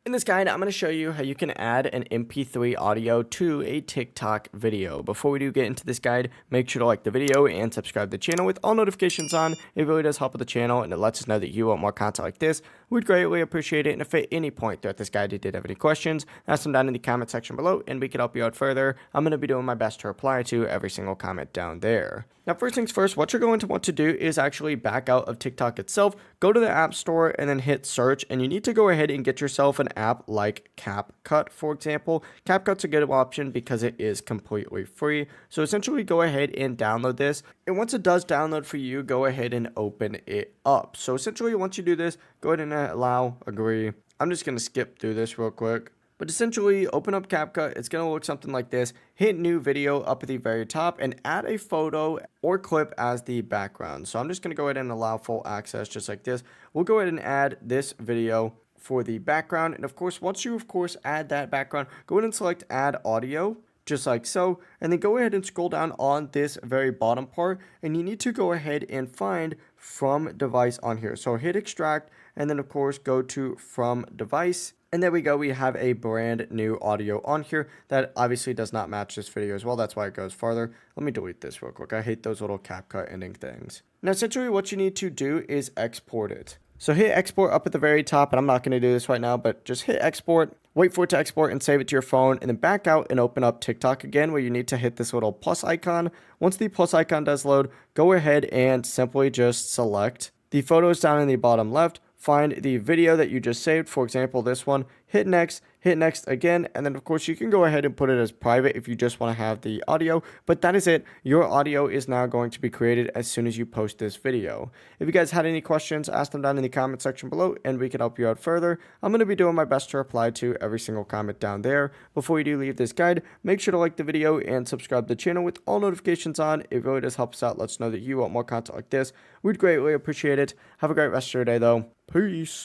In this guide, I'm going to show you how you can add an MP3 audio to a TikTok video. Before we do get into this guide, make sure to like the video and subscribe to the channel with all notifications on. It really does help with the channel and it lets us know that you want more content like this. We'd greatly appreciate it. And if at any point throughout this guide you did have any questions, ask them down in the comment section below and we can help you out further. I'm going to be doing my best to reply to every single comment down there. Now, first things first, what you're going to want to do is actually back out of TikTok itself, go to the App Store and then hit search, and you need to go ahead and get yourself an app like CapCut, for example. CapCut's a good option because it is completely free. So essentially go ahead and download this. And once it does download for you, go ahead and open it up. So essentially once you do this, go ahead and allow, agree. I'm just going to skip through this real quick. But essentially, open up CapCut, it's going to look something like this. Hit new video up at the very top and add a photo or clip as the background. So I'm just going to go ahead and allow full access just like this. We'll go ahead and add this video for the background. And of course, once you add that background, go ahead and select add audio, just like so. And then go ahead and scroll down on this very bottom part. And you need to go ahead and find from device on here. So hit extract and then of course go to from device. And there we go, we have a brand new audio on here that obviously does not match this video as well. That's why it goes farther. Let me delete this real quick. I hate those little CapCut ending things. Now, essentially what you need to do is export it. So hit export up at the very top, and I'm not going to do this right now, but just hit export, wait for it to export and save it to your phone, and then back out and open up TikTok again, where you need to hit this little plus icon. Once the plus icon does load, go ahead and simply just select the photos down in the bottom left. Find the video that you just saved, for example, this one, hit next again, and then of course you can go ahead and put it as private if you just want to have the audio, but that is it. Your audio is now going to be created as soon as you post this video. If you guys had any questions, ask them down in the comment section below and we can help you out further. I'm going to be doing my best to reply to every single comment down there. Before you do leave this guide, make sure to like the video and subscribe to the channel with all notifications on. It really does help us out. Let us know that you want more content like this. We'd greatly appreciate it. Have a great rest of your day though. Peace.